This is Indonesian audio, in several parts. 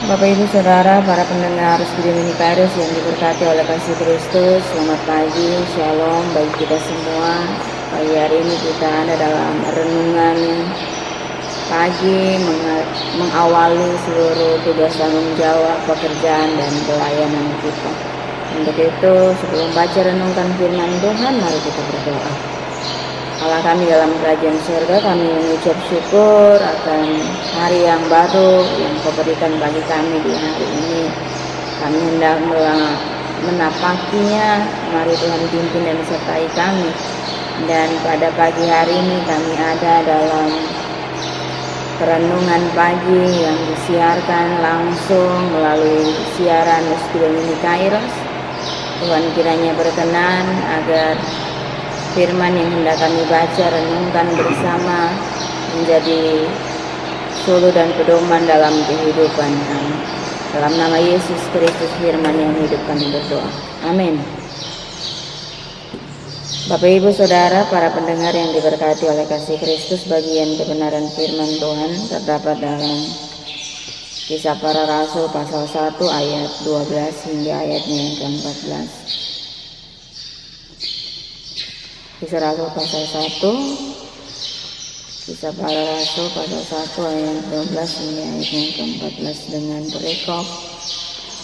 Bapak Ibu Saudara, para pendengar Studio Mini Kairos yang diberkati oleh kasih Kristus, selamat pagi, shalom bagi kita semua. Pagi hari ini kita ada dalam renungan pagi mengawali seluruh tugas tanggung jawab, pekerjaan dan pelayanan kita. Untuk itu, sebelum baca renungkan firman Tuhan, mari kita berdoa. Allah kami dalam kerajaan surga, kami mengucap syukur akan hari yang baru yang Kau berikan bagi kami di hari ini. Kami hendak menapakinya. Mari Tuhan pimpin dan sertai kami. Dan pada pagi hari ini kami ada dalam renungan pagi yang disiarkan langsung melalui siaran Studio Mini Kairos. Tuhan kiranya berkenan agar firman yang hendak kami baca, renungkan bersama menjadi suluh dan pedoman dalam kehidupan kami. Dalam nama Yesus Kristus firman yang hidup kami berdoa. Amin. Bapak Ibu Saudara, para pendengar yang diberkati oleh kasih Kristus, bagian kebenaran firman Tuhan terdapat dalam Kisah Para Rasul pasal 1 ayat 12 hingga ayatnya yang ke-14. Kisah Rasul pasal 1, Kisah Para Rasul pasal 1 ayat 12 hingga ayat yang ke-14 dengan perikop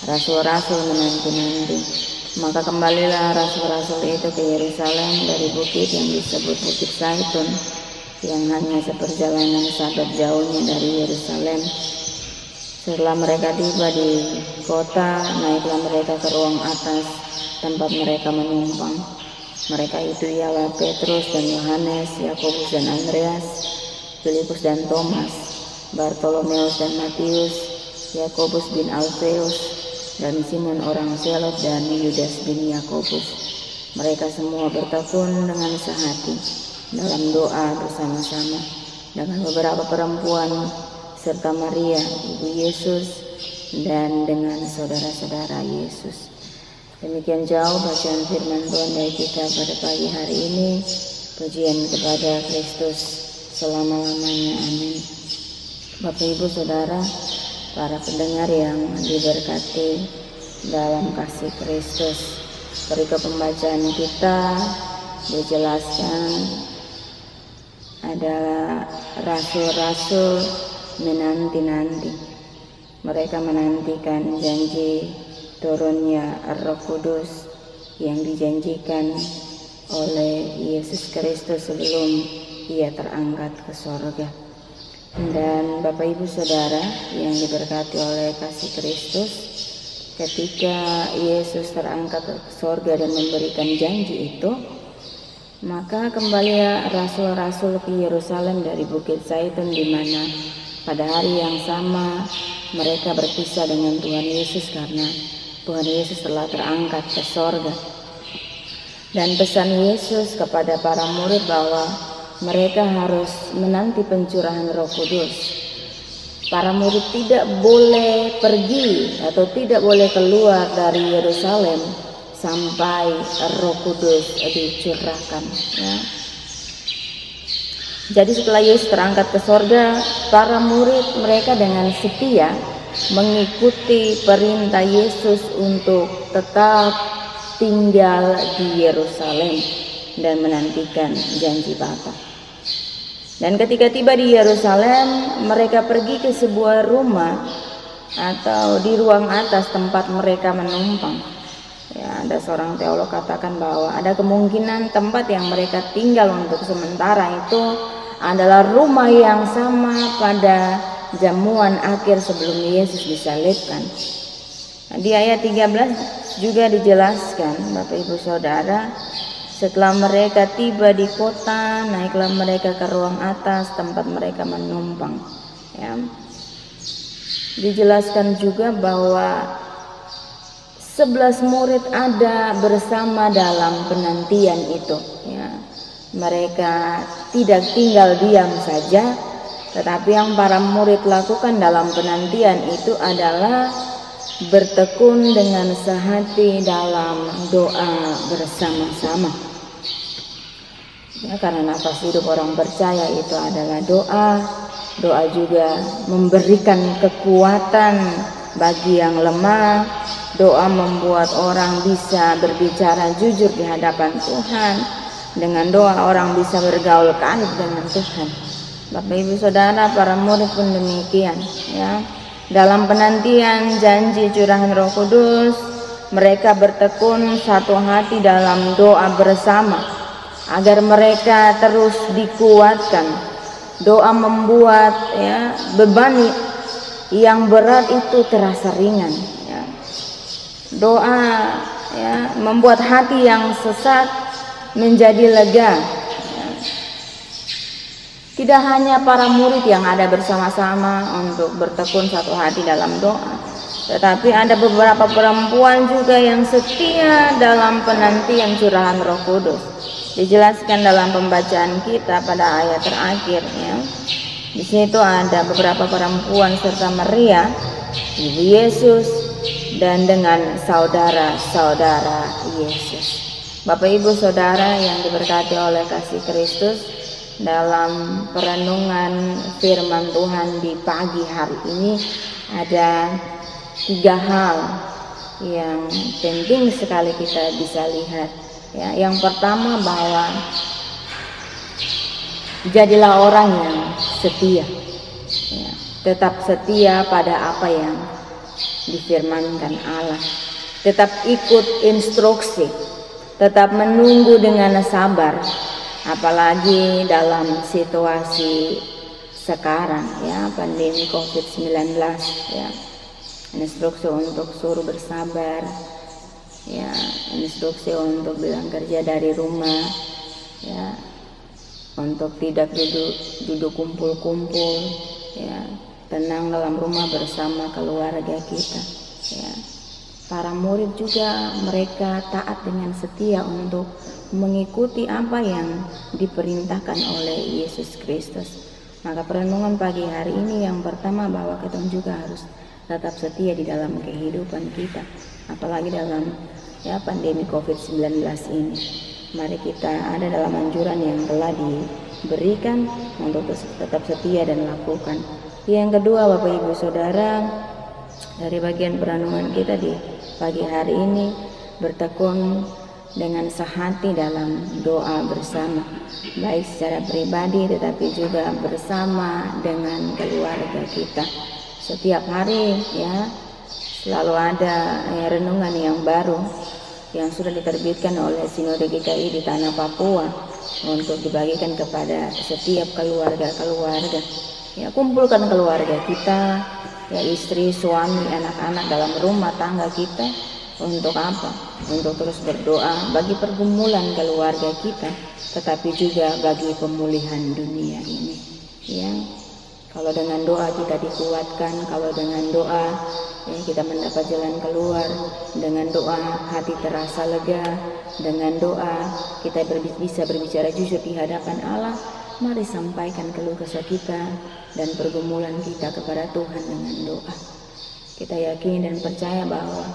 rasul-rasul menanti-nanti. Maka kembalilah rasul-rasul itu ke Yerusalem dari bukit yang disebut Bukit Zaitun, yang hanya seperjalanan sabat jauhnya dari Yerusalem. Setelah mereka tiba di kota, naiklah mereka ke ruang atas tempat mereka menumpang. Mereka itu ialah Petrus dan Yohanes, Yakobus dan Andreas, Filipus dan Thomas, Bartolomeus dan Matius, Yakobus bin Alfeus, dan Simon orang Zelot dan Yudas bin Yakobus. Mereka semua bertekun dengan sehati dalam doa bersama-sama dengan beberapa perempuan serta Maria ibu Yesus dan dengan saudara-saudara Yesus. Demikian jauh bacaan firman Tuhan dari kita pada pagi hari ini. Pujian kepada Kristus selama-lamanya. Amin. Bapak Ibu Saudara, para pendengar yang diberkati dalam kasih Kristus, perikop pembacaan kita dijelaskan adalah rasul-rasul menanti-nanti. Mereka menantikan janji turunnya Roh Kudus yang dijanjikan oleh Yesus Kristus sebelum Ia terangkat ke sorga. Dan Bapak Ibu Saudara yang diberkati oleh kasih Kristus, ketika Yesus terangkat ke sorga dan memberikan janji itu, maka kembali rasul-rasul ke Yerusalem dari Bukit Zaitun, di mana pada hari yang sama mereka berpisah dengan Tuhan Yesus karena Tuhan Yesus telah terangkat ke sorga. Dan pesan Yesus kepada para murid bahwa mereka harus menanti pencurahan Roh Kudus. Para murid tidak boleh pergi atau tidak boleh keluar dari Yerusalem sampai Roh Kudus dicurahkan. Ya. Jadi setelah Yesus terangkat ke sorga, para murid mereka dengan setia mengikuti perintah Yesus untuk tetap tinggal di Yerusalem dan menantikan janji Bapa. Dan ketika tiba di Yerusalem, mereka pergi ke sebuah rumah atau di ruang atas tempat mereka menumpang. Ya, ada seorang teolog katakan bahwa ada kemungkinan tempat yang mereka tinggal untuk sementara itu adalah rumah yang sama pada jamuan akhir sebelum Yesus disalibkan. Di ayat 13 juga dijelaskan, Bapak Ibu Saudara, setelah mereka tiba di kota, naiklah mereka ke ruang atas tempat mereka menumpang. Ya. Dijelaskan juga bahwa 11 murid ada bersama dalam penantian itu. Ya. Mereka tidak tinggal diam saja, tetapi yang para murid lakukan dalam penantian itu adalah bertekun dengan sehati dalam doa bersama-sama. Ya, karena nafas hidup orang percaya itu adalah doa. Doa juga memberikan kekuatan Bagi yang lemah, doa membuat orang bisa berbicara jujur di hadapan Tuhan. Dengan doa orang bisa bergaul karib dengan Tuhan. Bapak Ibu Saudara, para murid pun demikian ya. Dalam penantian janji curahan Roh Kudus, mereka bertekun satu hati dalam doa bersama agar mereka terus dikuatkan. Doa membuat ya beban yang berat itu terasa ringan ya. Doa ya membuat hati yang sesat menjadi lega ya. Tidak hanya para murid yang ada bersama-sama untuk bertekun satu hati dalam doa, tetapi ada beberapa perempuan juga yang setia dalam penantian curahan Roh Kudus. Dijelaskan dalam pembacaan kita pada ayat terakhir ya. Di situ ada beberapa perempuan serta Maria, Ibu Yesus, dan dengan saudara-saudara Yesus. Bapak Ibu Saudara yang diberkati oleh kasih Kristus, dalam perenungan firman Tuhan di pagi hari ini ada 3 hal yang penting sekali kita bisa lihat ya. Yang pertama, bahwa jadilah orang yang setia ya, tetap setia pada apa yang difirmankan Allah, tetap ikut instruksi, tetap menunggu dengan sabar, apalagi dalam situasi sekarang ya, pandemi COVID-19 ya. Instruksi untuk suruh bersabar ya, instruksi untuk bilang kerja dari rumah ya, untuk tidak duduk kumpul-kumpul ya, tenang dalam rumah bersama keluarga kita ya. Para murid juga mereka taat dengan setia untuk mengikuti apa yang diperintahkan oleh Yesus Kristus. Maka perenungan pagi hari ini yang pertama, bahwa kita juga harus tetap setia di dalam kehidupan kita, apalagi dalam ya pandemi COVID-19 ini. Mari kita ada dalam anjuran yang telah diberikan untuk tetap setia dan lakukan. Yang kedua, Bapak Ibu Saudara, dari bagian perenungan kita di pagi hari ini, bertekun dengan sehati dalam doa bersama, baik secara pribadi tetapi juga bersama dengan keluarga kita. Setiap hari ya selalu ada renungan yang baru yang sudah diterbitkan oleh Sinode GKI di tanah Papua untuk dibagikan kepada setiap keluarga-keluarga. Ya, kumpulkan keluarga kita, ya istri, suami, anak-anak dalam rumah tangga kita. Untuk apa? Untuk terus berdoa bagi pergumulan keluarga kita, tetapi juga bagi pemulihan dunia ini. Ya, kalau dengan doa kita dikuatkan, kalau dengan doa ya, kita mendapat jalan keluar, dengan doa hati terasa lega, dengan doa kita bisa berbicara jujur di hadapan Allah. Mari sampaikan keluh kesah kita dan pergumulan kita kepada Tuhan dengan doa. Kita yakin dan percaya bahwa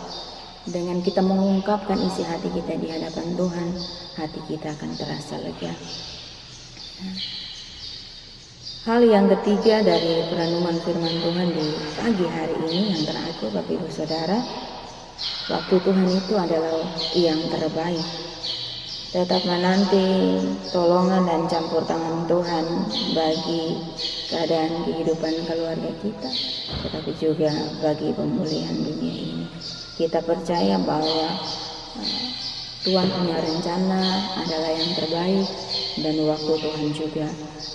dengan kita mengungkapkan isi hati kita di hadapan Tuhan, hati kita akan terasa lega. Hal yang ketiga dari perenungan firman Tuhan di pagi hari ini yang terakhir, Bapak Ibu Saudara, waktu Tuhan itu adalah yang terbaik. Tetap menanti tolongan dan campur tangan Tuhan bagi keadaan kehidupan keluarga kita, tetapi juga bagi pemulihan dunia ini. Kita percaya bahwa Tuhan punya rencana adalah yang terbaik, dan waktu Tuhan juga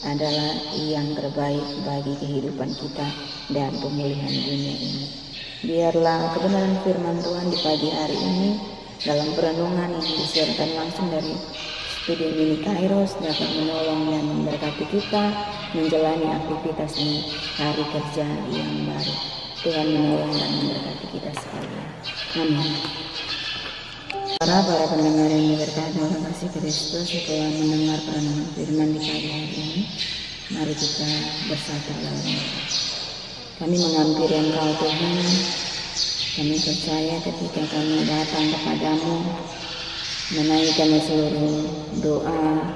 adalah yang terbaik bagi kehidupan kita dan pemulihan dunia ini. Biarlah kebenaran firman Tuhan di pagi hari ini dalam perenungan yang disiarkan langsung dari studio Mini Kairos dapat menolong dan memberkati kita menjalani aktivitas ini hari kerja yang baru. Tuhan menolong dan memberkati kita sekalian. Amin. Para pendengar yang diberkati oleh kasih Kristus, setelah mendengar perenungan firman di pagi hari ini, mari kita bersatu dalam doa. Kami menghampiri Engkau Tuhan. Kami percaya ketika kami datang kepadamu, menaikkan seluruh doa,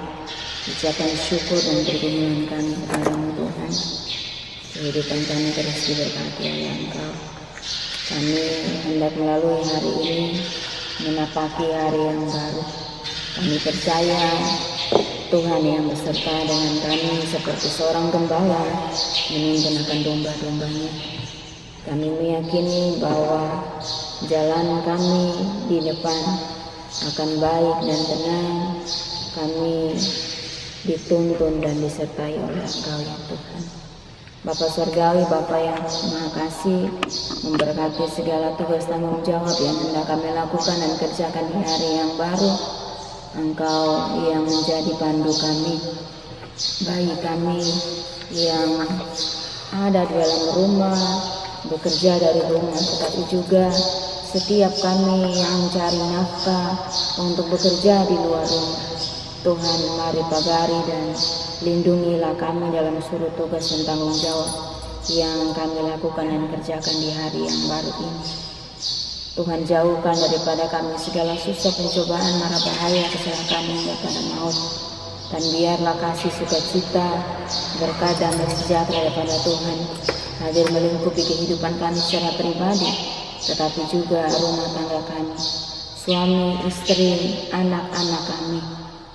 ucapan syukur dan pergumulan kami kepadamu Tuhan, kehidupan kami terus diberkati oleh Engkau. Kami hendak melalui hari ini menapaki hari yang baru. Kami percaya Tuhan yang beserta dengan kami seperti seorang gembala menuntun akan domba-dombanya. Kami meyakini bahwa jalan kami di depan akan baik dan tenang. Kami dituntun dan disertai oleh Engkau ya Tuhan. Bapa Surgawi, Bapa yang Maha Kasih, memberkati segala tugas tanggung jawab yang hendak kami lakukan dan kerjakan di hari yang baru. Engkau yang menjadi pandu kami, bagi kami yang ada di dalam rumah, bekerja dari rumah, tetapi juga setiap kami yang mencari nafkah untuk bekerja di luar rumah. Tuhan, mari pagari dan lindungilah kami dalam seluruh tugas dan tanggung jawab yang kami lakukan dan kerjakan di hari yang baru ini. Tuhan, jauhkan daripada kami segala susah, pencobaan, mara bahaya, kecelakaan hingga pada maut. Dan biarlah kasih sukacita, berkat damai sejahtera daripada Tuhan hadir melingkupi kehidupan kami secara pribadi, tetapi juga rumah tangga kami, suami, istri, anak-anak kami.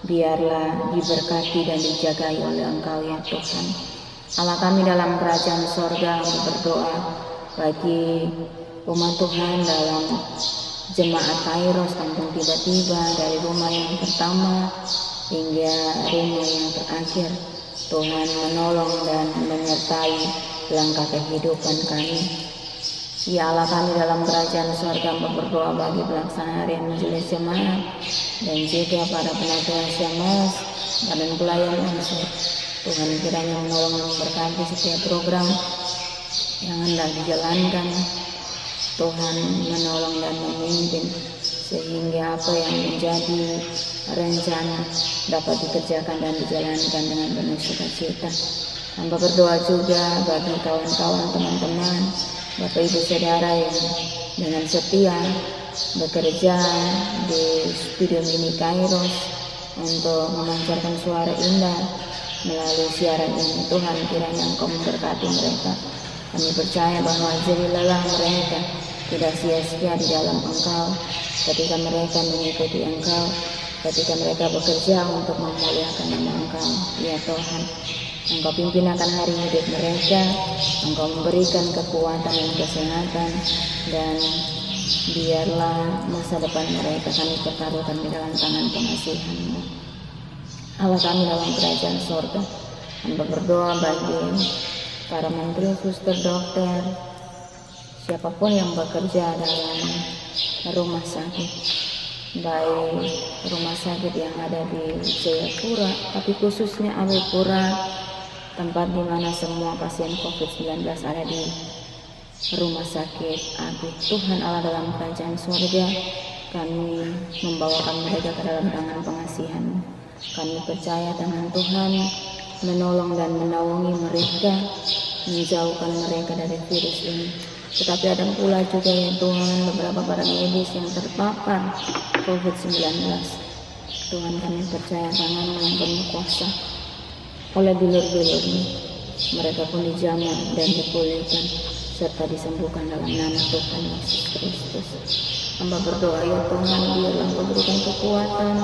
Biarlah diberkati dan dijagai oleh Engkau ya Tuhan. Allah kami dalam kerajaan sorga, berdoa bagi umat Tuhan dalam jemaat Kairos Kampung Tiba-Tiba, dari rumah yang pertama hingga rumah yang terakhir. Tuhan menolong dan menyertai langkah kehidupan kami. Ya Allah kami dalam kerajaan sorga, berdoa bagi pelaksanaan harian majelis jemaat dan juga para penata jemaat dan pelayan unsur. Tuhan kiranya menolong dan memberkati setiap program yang hendak dijalankan. Tuhan menolong dan memimpin sehingga apa yang menjadi rencana dapat dikerjakan dan dijalankan dengan penuh sukacita. Hamba berdoa juga bagi kawan-kawan, teman-teman, Bapak Ibu Saudara yang dengan setia bekerja di studio mini Kairos untuk memancarkan suara indah melalui siaran ini. Tuhan, kiranya Engkau memberkati mereka. Kami percaya bahwa jerih lelah mereka tidak sia-sia di dalam Engkau ketika mereka mengikuti Engkau, ketika mereka bekerja untuk memuliakan nama Engkau ya Tuhan. Engkau pimpin akan hari hidup mereka, Engkau memberikan kekuatan dan kesehatan, dan biarlah masa depan mereka kami pertaruhkan di dalam tangan pengasihan-Mu. Allah kami dalam kerajaan sorga, Hamba berdoa bagi para menteri, suster, dokter, siapapun yang bekerja dalam rumah sakit, baik rumah sakit yang ada di Jayapura, tapi khususnya Awipura, tempat di mana semua pasien COVID-19 ada di rumah sakit Abi. Tuhan Allah dalam kerajaan surga, kami membawakan mereka ke dalam tangan pengasihan. Kami percaya tangan Tuhan menolong dan menaungi mereka, menjauhkan mereka dari virus ini. Tetapi ada pula juga ya Tuhan, beberapa para medis yang terpapar COVID-19. Tuhan, kami percaya tangan yang penuh kuasa. Oleh bilur-bilurnya mereka pun dijamah dan dipulihkan serta disembuhkan dalam nama Tuhan Yesus Kristus. Hamba berdoa ya Tuhan, biarlah Engkau berikan kekuatan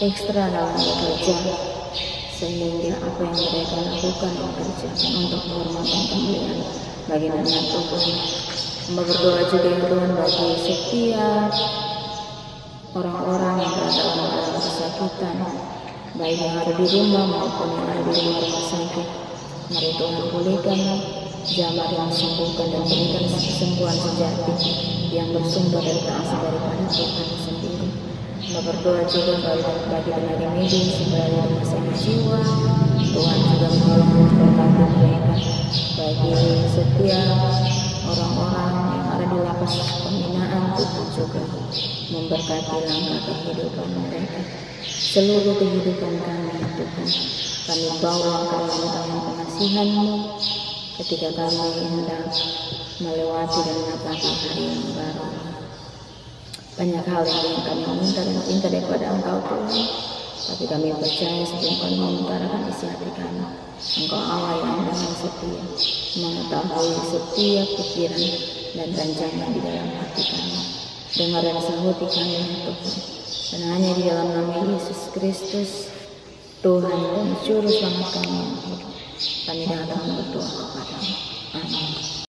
ekstra dalam bekerja, sehingga apa yang mereka lakukan dan kerjakan untuk menghormati kemuliaan bagi nama Tuhan. Hamba berdoa juga ya Tuhan bagi setiap orang-orang yang berada dalam kesakitan, baik yang ada di rumah maupun yang ada di rumah sakit. Mari Tuhan pulihkan, jamah yang sembuhkan dan berikan kesembuhan sejati yang bersumber dari kasih daripada Tuhan sendiri. Hamba berdoa juga bagi tenaga medis yang berada di rumah sakit jiwa. Tuhan juga menolong memberkati mereka, bagi setiap orang-orang yang ada di lapas pembinaan. Tuhan juga memberkati langkah kehidupan mereka. Seluruh kehidupan kami Tuhan, kami bawa ke dalam tangan pengasihan-Mu ketika kami hendak melewati dan menapaki hari yang baru. Banyak hal yang kami minta dan minta daripada Engkau Tuhan, tapi kami percaya sebelum kami mengutarakan isi hati kami, Engkau Allah yang dengan setia mengetahui setiap pikiran dan rancangan di dalam hati kami. Dengar dan sahuti kami ya Tuhan, dan hanya di dalam nama Yesus Kristus, Tuhan dan Juru Selamat kami.